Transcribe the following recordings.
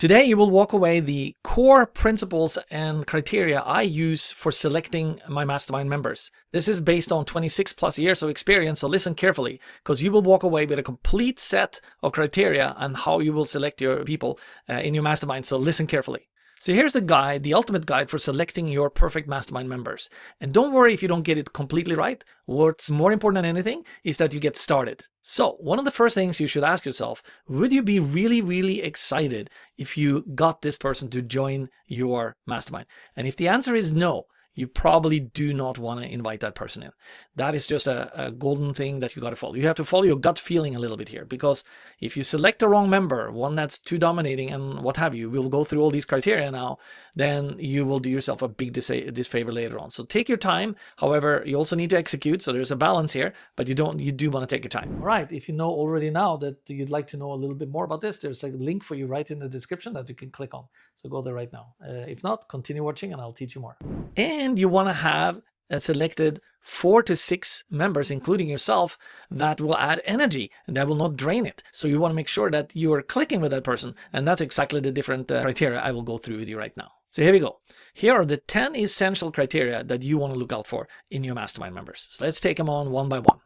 Today you will walk away the core principles and criteria I use for selecting my mastermind members. This is based on 26 plus years of experience, so listen carefully, because you will walk away with a complete set of criteria on how you will select your people in your mastermind, so listen carefully. So here's the guide, the ultimate guide for selecting your perfect mastermind members. And don't worry if you don't get it completely right. What's more important than anything is that you get started. So one of the first things you should ask yourself, would you be really, really excited if you got this person to join your mastermind? And if the answer is no, you probably do not want to invite that person in. That is just a golden thing that you got to follow. You have to follow your gut feeling a little bit here, because if you select the wrong member, one that's too dominating and what have you, we'll go through all these criteria now, then you will do yourself a big disfavor later on. So take your time. However, you also need to execute. So there's a balance here, but you do want to take your time. All right. If you know already now that you'd like to know a little bit more about this, there's a link for you right in the description that you can click on. So go there right now. If not, continue watching and I'll teach you more. And you want to have selected 4 to 6 members, including yourself, that will add energy and that will not drain it. So you want to make sure that you are clicking with that person. And that's exactly the different criteria I will go through with you right now. So here we go. Here are the 10 essential criteria that you want to look out for in your mastermind members. So let's take them on one by one.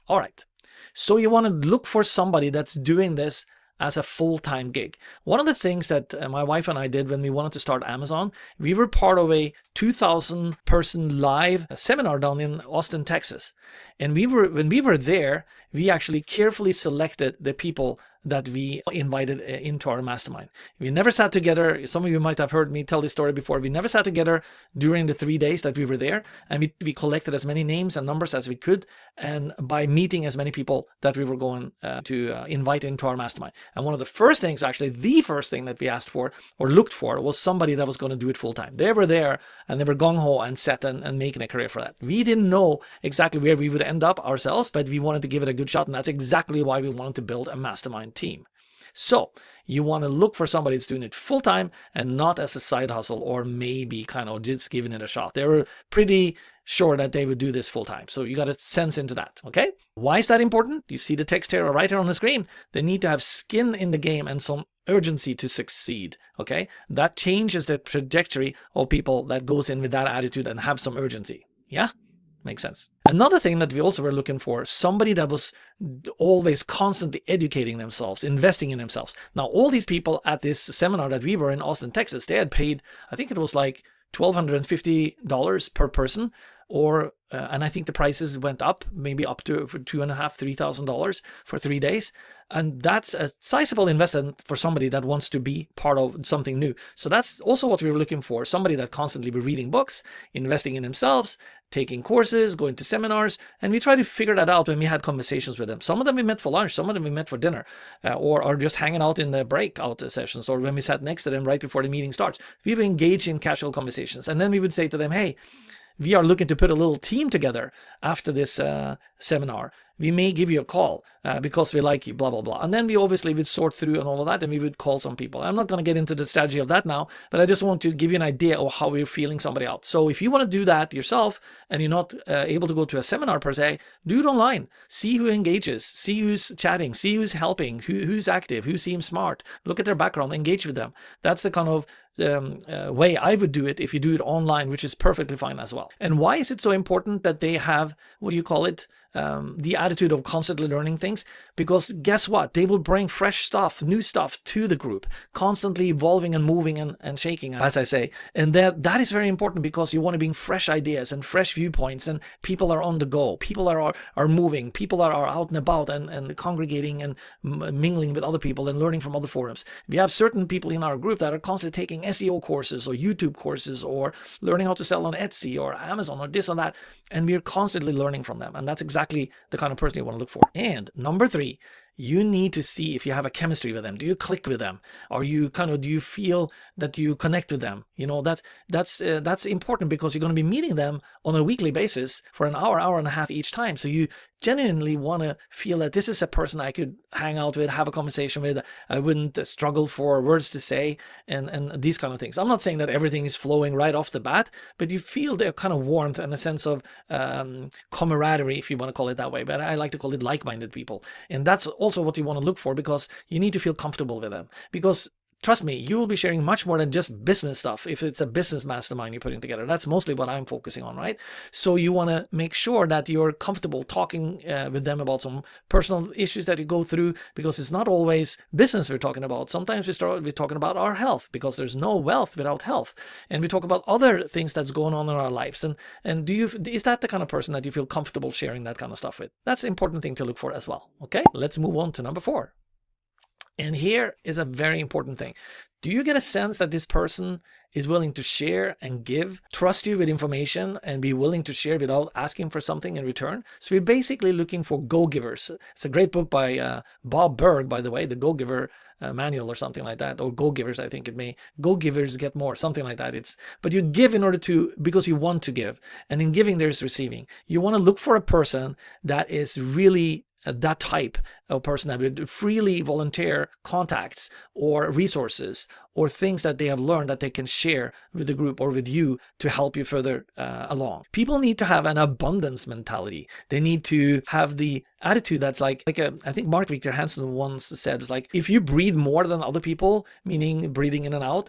All right. So you want to look for somebody that's doing this as a full-time gig. One of the things that my wife and I did when we wanted to start Amazon, we were part of a 2,000 person live seminar down in Austin, Texas. And when we were there, we actually carefully selected the people that we invited into our mastermind. We never sat together. Some of you might have heard me tell this story before. We never sat together during the 3 days that we were there, and we collected as many names and numbers as we could, and by meeting as many people that we were going to invite into our mastermind. And one of the first things, actually the first thing that we asked for or looked for, was somebody that was going to do it full time. They were there and they were gung-ho and set and making a career for that. We didn't know exactly where we would end up ourselves, but we wanted to give it a good shot, and that's exactly why we wanted to build a mastermind team. So you want to look for somebody that's doing it full time and not as a side hustle, or maybe kind of just giving it a shot. They were pretty sure that they would do this full time. So you got to sense into that. Okay. Why is that important? You see the text here right here on the screen. They need to have skin in the game and some urgency to succeed. Okay. That changes the trajectory of people that goes in with that attitude and have some urgency. Yeah. Makes sense. Another thing that we also were looking for, somebody that was always constantly educating themselves, investing in themselves. Now, all these people at this seminar that we were in Austin, Texas, they had paid, I think it was like $1,250 per person, or and I think the prices went up, maybe up to $2,500, $3,000 for 3 days. And that's a sizable investment for somebody that wants to be part of something new. So that's also what we were looking for. Somebody that constantly be reading books, investing in themselves, taking courses, going to seminars. And we tried to figure that out when we had conversations with them. Some of them we met for lunch, some of them we met for dinner, or just hanging out in the breakout sessions, or when we sat next to them right before the meeting starts. We were engaged in casual conversations. And then we would say to them, hey, we are looking to put a little team together after this seminar. We may give you a call because we like you, blah, blah, blah. And then we obviously would sort through and all of that, and we would call some people. I'm not going to get into the strategy of that now, but I just want to give you an idea of how we're feeling somebody out. So if you want to do that yourself and you're not able to go to a seminar per se, do it online. See who engages, see who's chatting, see who's helping, who's active, who seems smart. Look at their background, engage with them. That's the kind of way I would do it if you do it online, which is perfectly fine as well. And why is it so important that they have, what do you call it, the attitude of constantly learning things? Because guess what? They will bring fresh stuff, new stuff to the group, constantly evolving and moving and shaking, as I say. And that is very important, because you want to bring fresh ideas and fresh viewpoints, and people are on the go. People are moving. People are out and about and congregating and mingling with other people and learning from other forums. We have certain people in our group that are constantly taking SEO courses or YouTube courses or learning how to sell on Etsy or Amazon or this or that. And we're constantly learning from them. And that's exactly the kind of person you want to look for. And number 3, you need to see if you have a chemistry with them. Do you click with them? Or do you feel that you connect with them? You know, that's important, because you're going to be meeting them on a weekly basis for an hour, hour and a half each time. So you genuinely want to feel that this is a person I could hang out with, have a conversation with. I wouldn't struggle for words to say and these kind of things. I'm not saying that everything is flowing right off the bat, but you feel the kind of warmth and a sense of camaraderie, if you want to call it that way. But I like to call it like-minded people. And that's also what you want to look for, because you need to feel comfortable with them. Because trust me, you will be sharing much more than just business stuff if it's a business mastermind you're putting together. That's mostly what I'm focusing on, right? So you want to make sure that you're comfortable talking with them about some personal issues that you go through, because it's not always business we're talking about. Sometimes we're talking about our health, because there's no wealth without health. And we talk about other things that's going on in our lives. And is that the kind of person that you feel comfortable sharing that kind of stuff with? That's an important thing to look for as well. Okay, let's move on to number 4. And here is a very important thing. Do you get a sense that this person is willing to share and give, trust you with information, and be willing to share without asking for something in return? So we're basically looking for go-givers. It's a great book by Bob Berg, by the way, the Go-Giver Manual or something like that, or Go-Givers, I think it may. Go-Givers Get More, something like that. But you give in order to, because you want to give. And in giving, there's receiving. You want to look for a person that is really that type of person that would freely volunteer contacts or resources or things that they have learned that they can share with the group or with you to help you further along. People need to have an abundance mentality. They need to have the attitude that's I think Mark Victor Hansen once said, it's like, if you breathe more than other people, meaning breathing in and out,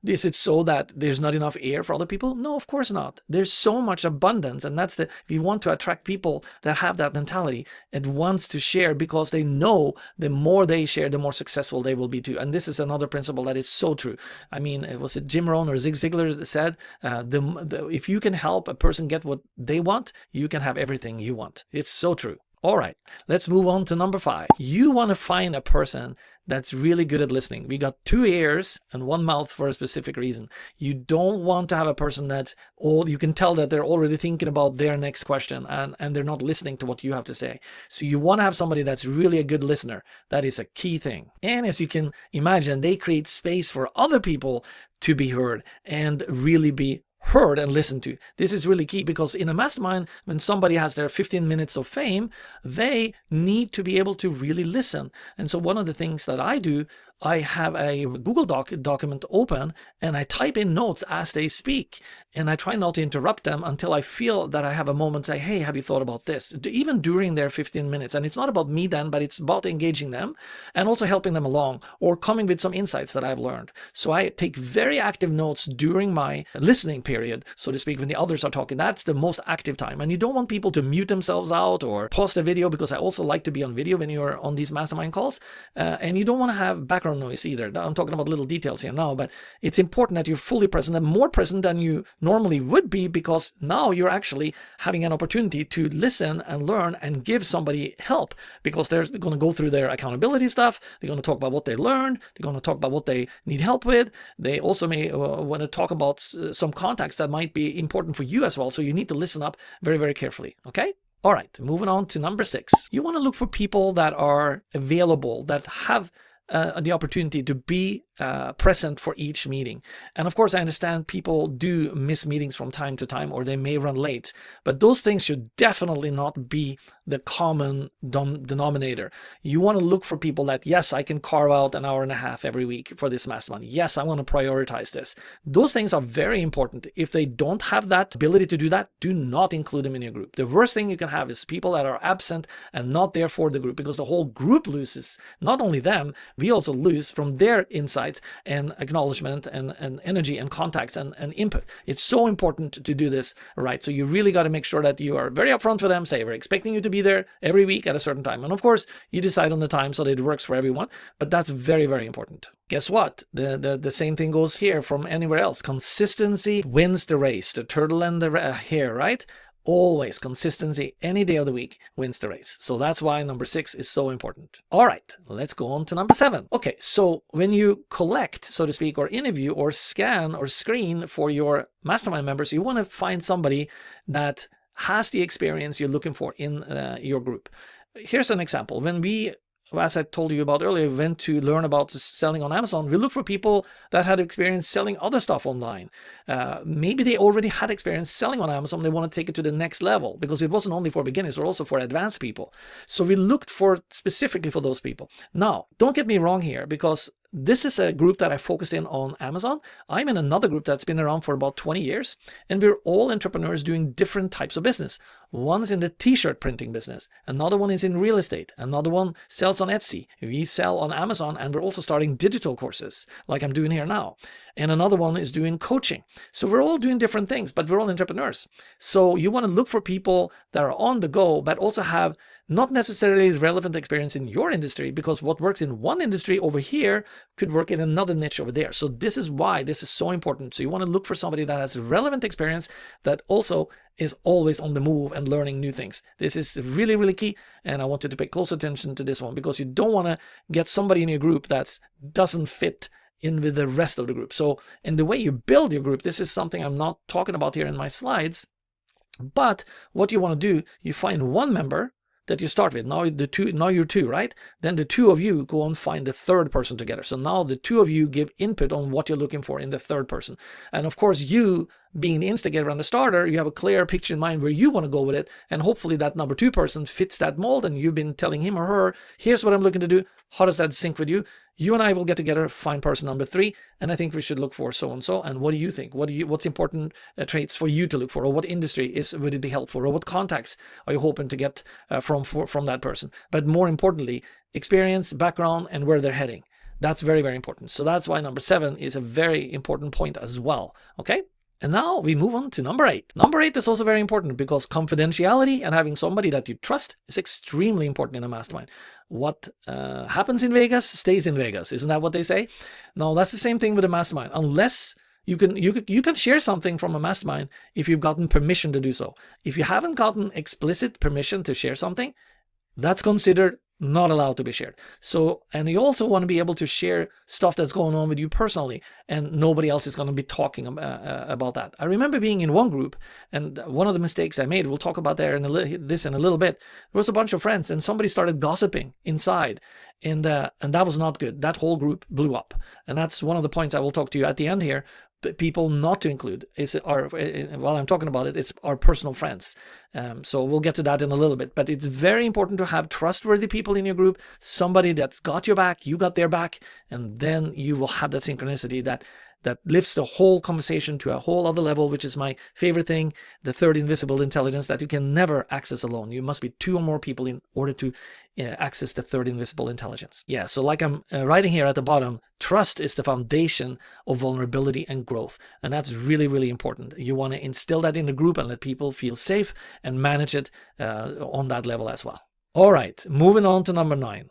is it so that there's not enough air for other people? No, of course not. There's so much abundance, and if you want to attract people that have that mentality and wants to share, because they know the more they share, the more successful they will be too. And this is another principle that is so true. I mean, was it Jim Rohn or Zig Ziglar that said, if you can help a person get what they want, you can have everything you want. It's so true. All right, let's move on to number 5. You want to find a person that's really good at listening. We got 2 ears and 1 mouth for a specific reason. You don't want to have a person that's you can tell that they're already thinking about their next question and they're not listening to what you have to say. So you want to have somebody that's really a good listener. That is a key thing. And as you can imagine, they create space for other people to be heard and really be heard and listened to. This is really key, because in a mastermind, when somebody has their 15 minutes of fame, they need to be able to really listen. And so one of the things that I do, I have a Google document open and I type in notes as they speak, and I try not to interrupt them until I feel that I have a moment to say, hey, have you thought about this? Even during their 15 minutes. And it's not about me then, but it's about engaging them and also helping them along or coming with some insights that I've learned. So I take very active notes during my listening period, so to speak, when the others are talking. That's the most active time. And you don't want people to mute themselves out or pause the video, because I also like to be on video when you're on these mastermind calls. And you don't want to have background noise either. I'm talking about little details here now, but it's important that you're fully present and more present than you normally would be, because now you're actually having an opportunity to listen and learn and give somebody help, because they're going to go through their accountability stuff. They're going to talk about what they learned. They're going to talk about what they need help with. They also may want to talk about some contacts that might be important for you as well. So you need to listen up very, very carefully. Okay? All right, moving on to number 6. You want to look for people that are available, that have the opportunity to be present for each meeting. And of course, I understand people do miss meetings from time to time, or they may run late, but those things should definitely not be the common denominator. You want to look for people that, yes, I can carve out an hour and a half every week for this mastermind. Yes, I want to prioritize this. Those things are very important. If they don't have that ability to do that, do not include them in your group. The worst thing you can have is people that are absent and not there for the group, because the whole group loses. Not only them, we also lose from their insights and acknowledgement and energy and contacts and input. It's so important to do this right. So you really got to make sure that you are very upfront for them. Say, we're expecting you to be there every week at a certain time. And of course, you decide on the time so that it works for everyone. But that's very, very important. Guess what? The same thing goes here from anywhere else. Consistency wins the race. The turtle and the hare, right? Always consistency any day of the week wins the race. So that's why number 6 is so important. All right, let's go on to number 7. Okay, so when you collect, so to speak, or interview or scan or screen for your mastermind members, you want to find somebody that has the experience you're looking for in your group. Here's an example. When we, as I told you about earlier, went to learn about selling on Amazon, we look for people that had experience selling other stuff online. Maybe they already had experience selling on Amazon. They want to take it to the next level, because it wasn't only for beginners, or also for advanced people. So we looked for specifically for those people. Now, don't get me wrong here, because this is a group that I focused in on Amazon. I'm in another group that's been around for about 20 years, and we're all entrepreneurs doing different types of business. One's in the t-shirt printing business, another one is in real estate, another one sells on Etsy, we sell on Amazon, and we're also starting digital courses like I'm doing here now. And another one is doing coaching. So we're all doing different things, but we're all entrepreneurs. So you want to look for people that are on the go, but also have not necessarily relevant experience in your industry, because what works in one industry over here could work in another niche over there. So this is why this is so important. So you want to look for somebody that has relevant experience, that also is always on the move and learning new things. This is really, really key. And I want you to pay close attention to this one, because you don't want to get somebody in your group that doesn't fit in with the rest of the group. So in the way you build your group, this is something I'm not talking about here in my slides, but what you want to do, you find one member that you start with. Now you're two, right? Then the two of you go and find the third person together. So now the two of you give input on what you're looking for in the third person. And of course, you being the instigator and the starter, you have a clear picture in mind where you want to go with it. And hopefully that number two person fits that mold, and you've been telling him or her, here's what I'm looking to do. How does that sync with you? You and I will get together, find person number three, and I think we should look for so and so. And what do you think? What's important traits for you to look for, or what industry would it be helpful, or what contacts are you hoping to get from that person? But more importantly, experience, background, and where they're heading. That's very, very important. So that's why number 7 is a very important point as well. Okay. And now we move on to number 8. Number 8 is also very important, because confidentiality and having somebody that you trust is extremely important in a mastermind. What happens in Vegas stays in Vegas. Isn't that what they say? No, that's the same thing with a mastermind. Unless you can share something from a mastermind if you've gotten permission to do so. If you haven't gotten explicit permission to share something, that's considered not allowed to be shared. So, and you also want to be able to share stuff that's going on with you personally, and nobody else is going to be talking about that. I remember being in one group, and one of the mistakes I made, we'll talk about this in a little bit. There was a bunch of friends, and somebody started gossiping inside, and that was not good. That whole group blew up, and that's one of the points I will talk to you at the end here. People not to include while I'm talking about it, it's our personal friends. So we'll get to that in a little bit, but it's very important to have trustworthy people in your group, somebody that's got your back, you got their back, and then you will have that synchronicity that lifts the whole conversation to a whole other level, which is my favorite thing, the third invisible intelligence that you can never access alone. You must be 2 or more people in order to access the third invisible intelligence. Yeah, so like I'm writing here at the bottom, trust is the foundation of vulnerability and growth. And that's really, really important. You want to instill that in the group and let people feel safe and manage it on that level as well. All right, moving on to number 9.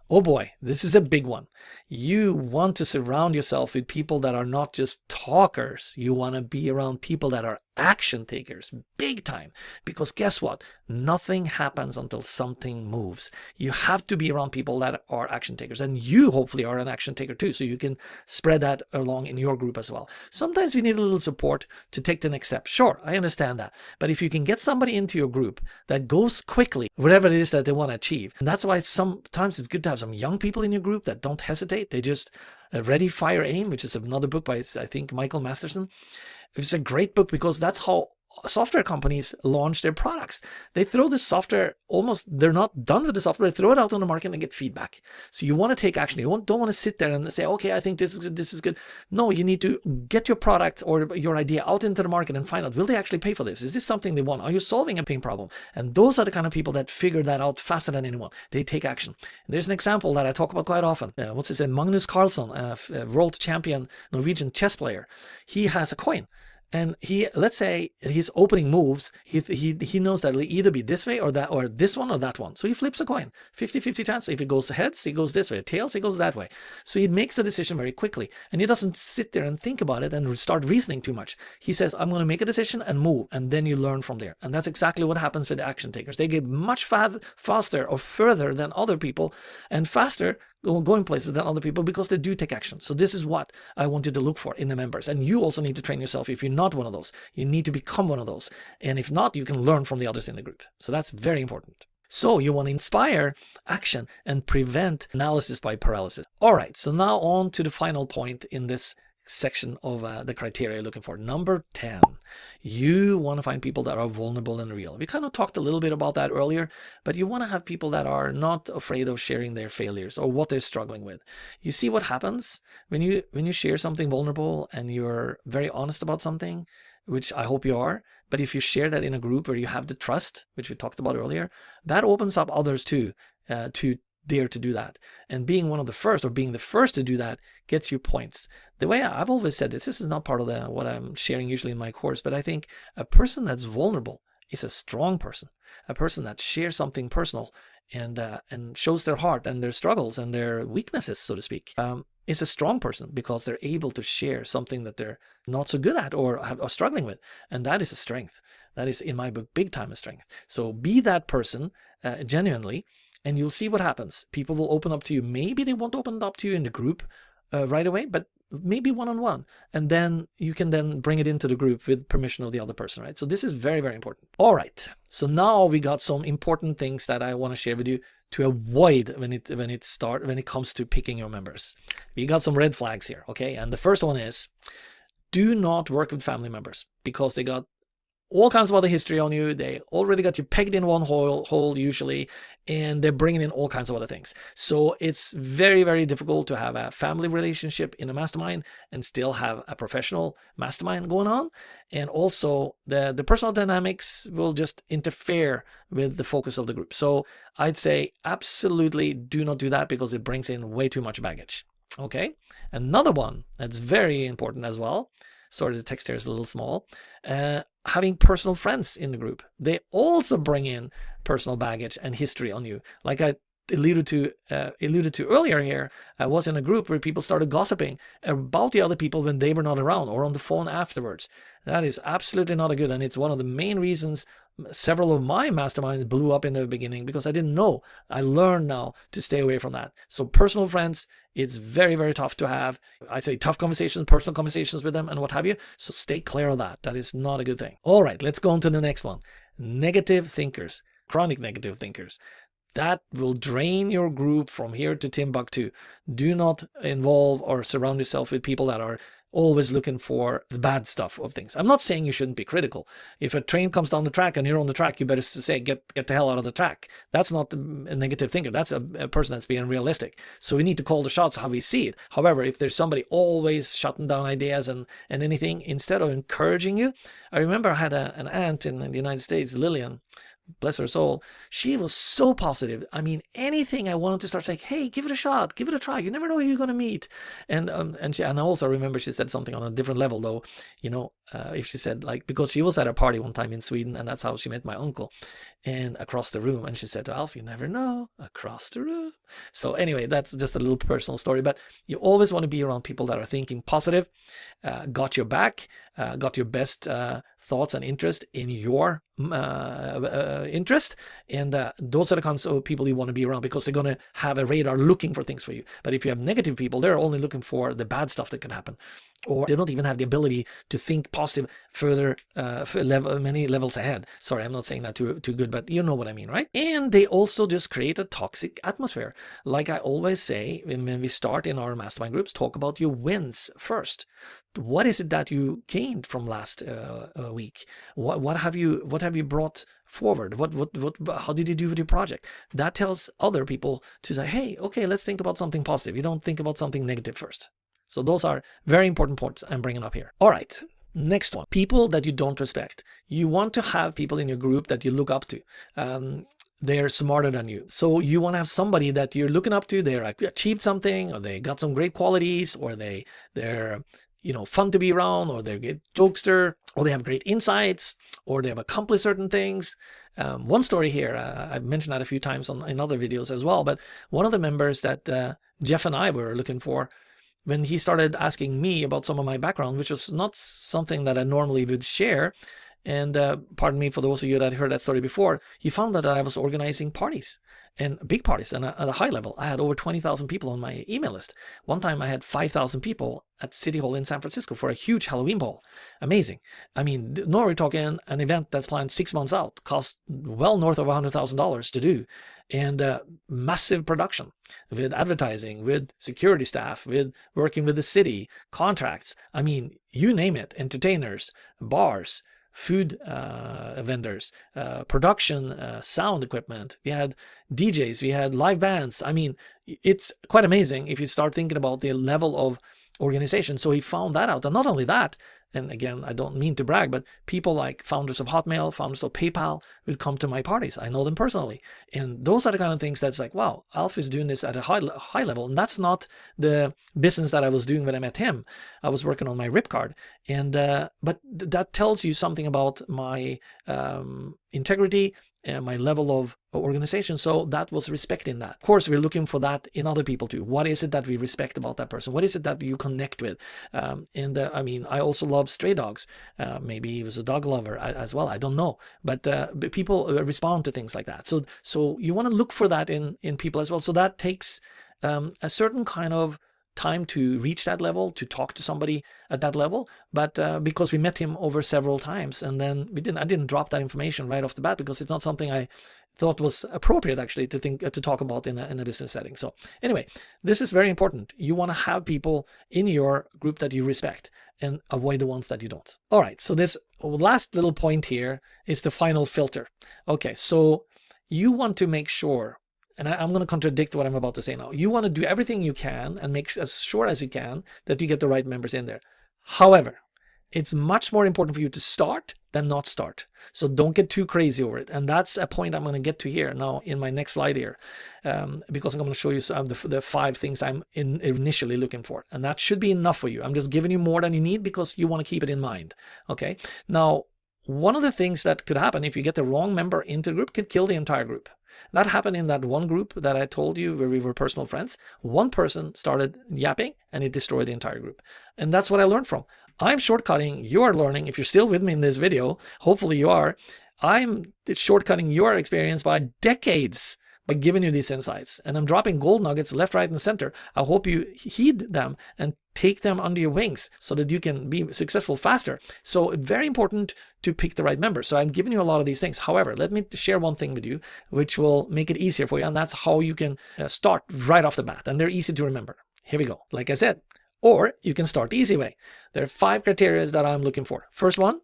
Oh boy, this is a big one. You want to surround yourself with people that are not just talkers. You want to be around people that are action takers, big time. Because guess what? Nothing happens until something moves. You have to be around people that are action takers. And you hopefully are an action taker too, so you can spread that along in your group as well. Sometimes we need a little support to take the next step. Sure, I understand that. But if you can get somebody into your group that goes quickly, whatever it is that they want to achieve, and that's why sometimes it's good to have some young people in your group that don't hesitate. They just Ready, Fire, Aim, which is another book by, I think, Michael Masterson. It's a great book because that's how software companies launch their products. They throw the software, they're not done with the software, they throw it out on the market and get feedback. So you want to take action. You don't want to sit there and say, okay, I think this is good. No, you need to get your product or your idea out into the market and find out, will they actually pay for this? Is this something they want? Are you solving a pain problem? And those are the kind of people that figure that out faster than anyone. They take action. There's an example that I talk about quite often. What's his name? Magnus Carlsen, a world champion Norwegian chess player. He has a coin. And let's say his opening moves, he knows that it'll either be this way or that, or this one or that one. So he flips a coin, 50-50 chance. So if it goes heads, he goes this way. Tails, he goes that way. So he makes a decision very quickly. And he doesn't sit there and think about it and start reasoning too much. He says, I'm going to make a decision and move. And then you learn from there. And that's exactly what happens with the action takers. They get much faster or further than other people, and faster going places than other people, because they do take action. So this is what I want you to look for in the members. And you also need to train yourself. If you're not one of those, you need to become one of those. And if not, you can learn from the others in the group. So that's very important. So you want to inspire action and prevent analysis by paralysis. All right, so now on to the final point in this section of the criteria you're looking for. Number 10, you want to find people that are vulnerable and real. We kind of talked a little bit about that earlier, but you want to have people that are not afraid of sharing their failures or what they're struggling with. You see what happens when you share something vulnerable and you're very honest about something, which I hope you are. But if you share that in a group where you have the trust, which we talked about earlier, that opens up others too to dare to do that. And being one of the first, or being the first to do that, gets you points. The way I've always said this is not part of what I'm sharing usually in my course, but I think a person that's vulnerable is a strong person, a person that shares something personal and shows their heart and their struggles and their weaknesses, so to speak, is a strong person because they're able to share something that they're not so good at or are struggling with. And that is a strength. That is, in my book, big time a strength. So be that person genuinely, and you'll see what happens. People will open up to you. Maybe they won't open up to you in the group right away, but maybe one-on-one. And then you can then bring it into the group with permission of the other person, right? So this is very, very important. All right. So now we got some important things that I want to share with you to avoid when it comes to picking your members. We got some red flags here, okay? And the first one is, do not work with family members because they got all kinds of other history on you. They already got you pegged in one hole usually, and they're bringing in all kinds of other things. So it's very, very difficult to have a family relationship in a mastermind and still have a professional mastermind going on. And also the personal dynamics will just interfere with the focus of the group. So I'd say absolutely do not do that because it brings in way too much baggage. Okay. Another one that's very important as well. Sorry, the text here is a little small. Having personal friends in the group. They also bring in personal baggage and history on you. Like I alluded to earlier here, I was in a group where people started gossiping about the other people when they were not around or on the phone afterwards. That is absolutely not a good, and it's one of the main reasons several of my masterminds blew up in the beginning, because I didn't know. I learned now to stay away from that. So personal friends, it's very, very tough to have. I say tough conversations, personal conversations with them and what have you. So stay clear of that. That is not a good thing. All right, let's go on to the next one. Negative thinkers, chronic negative thinkers. That will drain your group from here to Timbuktu. Do not involve or surround yourself with people that are always looking for the bad stuff of things. I'm not saying you shouldn't be critical. If a train comes down the track and you're on the track, you better say, get the hell out of the track. That's not a negative thinker. That's a person that's being realistic. So we need to call the shots how we see it. However, if there's somebody always shutting down ideas and anything, instead of encouraging you, I remember I had an aunt in the United States, Lillian, bless her soul. She was so positive. I mean, anything I wanted to start saying, hey, give it a shot, give it a try. You never know who you're going to meet. And I also remember she said something on a different level, though, if she said, like, because she was at a party one time in Sweden, and that's how she met my uncle, and across the room. And she said to Alf, you never know, across the room. So anyway, that's just a little personal story, but you always want to be around people that are thinking positive, got your back, got your best thoughts and interest in your interest, and those are the kinds of people you want to be around, because they're going to have a radar looking for things for you. But if you have negative people, they're only looking for the bad stuff that can happen, or they don't even have the ability to think positive further, many levels ahead. Sorry, I'm not saying that too good, but you know what I mean, right? And they also just create a toxic atmosphere. Like I always say, when we start in our mastermind groups, talk about your wins first. What is it that you gained from last week? What have you brought forward? How did you do with your project? That tells other people to say, hey, okay, let's think about something positive. You don't think about something negative first. So those are very important points I'm bringing up here. All right, next one. People that you don't respect. You want to have people in your group that you look up to. They're smarter than you. So you want to have somebody that you're looking up to. They're achieved something, or they got some great qualities, or they're fun to be around, or they're a good jokester, or they have great insights, or they have accomplished certain things. One story here, I've mentioned that a few times in other videos as well, but one of the members that Jeff and I were looking for, when he started asking me about some of my background, which was not something that I normally would share, And pardon me for those of you that heard that story before, he found out that I was organizing parties, and big parties, and at a high level. I had over 20,000 people on my email list. One time I had 5,000 people at City Hall in San Francisco for a huge Halloween ball. Amazing. I mean, now we're talking an event that's planned 6 months out, cost well north of $100,000 to do, and massive production with advertising, with security staff, with working with the city, contracts. I mean, you name it, entertainers, bars, food vendors, production, sound equipment. We had DJs, we had live bands. I mean, it's quite amazing if you start thinking about the level of organization. So he found that out. And not only that, and again, I don't mean to brag, but people like founders of Hotmail, founders of PayPal would come to my parties. I know them personally. And those are the kind of things that's like, wow, Alf is doing this at a high level. And that's not the business that I was doing when I met him. I was working on my RipCard. And but that tells you something about my integrity and my level of organization. So that was respecting that. Of course, we're looking for that in other people too. What is it that we respect about that person? What is it that you connect with? I mean, I also love stray dogs. Maybe he was a dog lover as well. I don't know. But people respond to things like that. So you want to look for that in people as well. So that takes a certain kind of time to reach that level, to talk to somebody at that level. But because we met him over several times, and then I didn't drop that information right off the bat because it's not something I thought was appropriate actually to talk about in a business setting. So anyway, this is very important. You want to have people in your group that you respect and avoid the ones that you don't. All right, so this last little point here is the final filter. Okay, so you want to make sure, and I'm going to contradict what I'm about to say now. You want to do everything you can and make as sure as you can that you get the right members in there. However, it's much more important for you to start than not start. So don't get too crazy over it. And that's a point I'm going to get to here now in my next slide here, because I'm going to show you some of the 5 things I'm initially looking for. And that should be enough for you. I'm just giving you more than you need because you want to keep it in mind. Okay. Now, one of the things that could happen if you get the wrong member into the group could kill the entire group. That happened in that one group that I told you where we were personal friends. One person started yapping and it destroyed the entire group. And that's what I learned from. I'm shortcutting your learning. If you're still with me in this video, hopefully you are. I'm shortcutting your experience by decades by giving you these insights. And I'm dropping gold nuggets left, right, and center. I hope you heed them and take them under your wings so that you can be successful faster. So very important to pick the right member. So I'm giving you a lot of these things. However, let me share one thing with you, which will make it easier for you. And that's how you can start right off the bat. And they're easy to remember. Here we go. Like I said, or you can start the easy way. There are 5 criteria that I'm looking for. First one,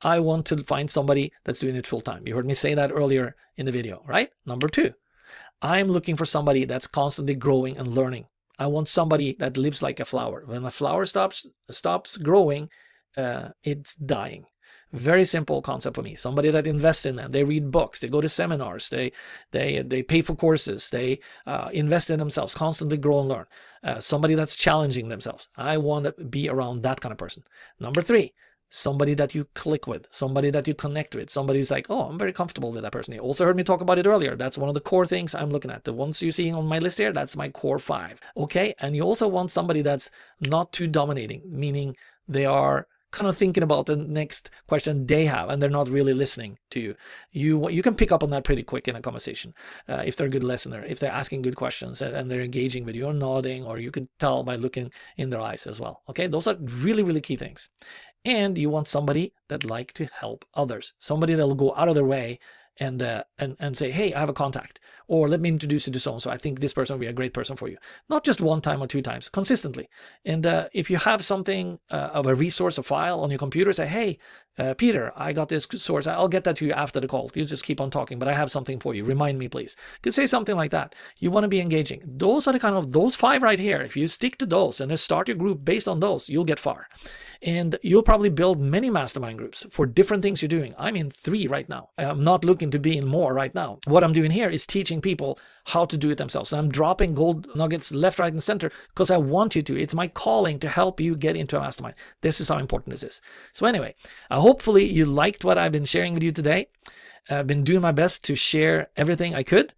I want to find somebody that's doing it full time. You heard me say that earlier in the video, right? Number 2, I'm looking for somebody that's constantly growing and learning. I want somebody that lives like a flower. When a flower stops growing, it's dying. Very simple concept for me. Somebody that invests in them. They read books. They go to seminars. They pay for courses. They invest in themselves. Constantly grow and learn. Somebody that's challenging themselves. I want to be around that kind of person. Number 3, somebody that you click with, somebody that you connect with, somebody who's like, oh, I'm very comfortable with that person. You also heard me talk about it earlier. That's one of the core things I'm looking at. The ones you're seeing on my list here, that's my core 5. Okay. And you also want somebody that's not too dominating, meaning they are kind of thinking about the next question they have and they're not really listening to you. You can pick up on that pretty quick in a conversation. If they're a good listener, if they're asking good questions and they're engaging with you or nodding, or you can tell by looking in their eyes as well. Okay. Those are really, really key things. And you want somebody that like to help others, somebody that will go out of their way and say, hey, I have a contact, or let me introduce you to so-and-so. I think this person will be a great person for you. Not just 1 time or 2 times, consistently. And if you have something of a resource, a file on your computer, say, hey, Peter, I got this source. I'll get that to you after the call. You just keep on talking, but I have something for you. Remind me, please. You could say something like that. You want to be engaging. Those are the kind of, those 5 right here. If you stick to those and start your group based on those, you'll get far. And you'll probably build many mastermind groups for different things you're doing. I'm in 3 right now. I'm not looking to be in more right now. What I'm doing here is teaching people how to do it themselves. So I'm dropping gold nuggets left, right, and center because I want you to. It's my calling to help you get into a mastermind. This is how important this is. So anyway, hopefully you liked what I've been sharing with you today. I've been doing my best to share everything I could.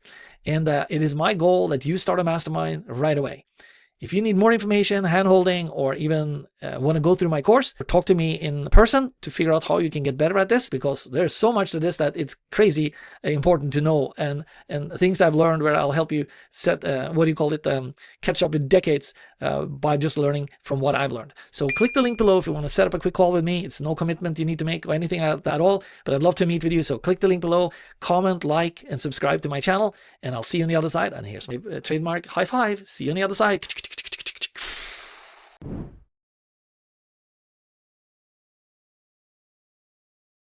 And it is my goal that you start a mastermind right away. If you need more information, hand-holding, or even want to go through my course, or talk to me in person to figure out how you can get better at this, because there's so much to this that it's crazy important to know, and things that I've learned where I'll help you set, catch up with decades by just learning from what I've learned. So click the link below if you want to set up a quick call with me. It's no commitment you need to make or anything at all, but I'd love to meet with you. So click the link below, comment, like, and subscribe to my channel, and I'll see you on the other side. And here's my trademark high five. See you on the other side.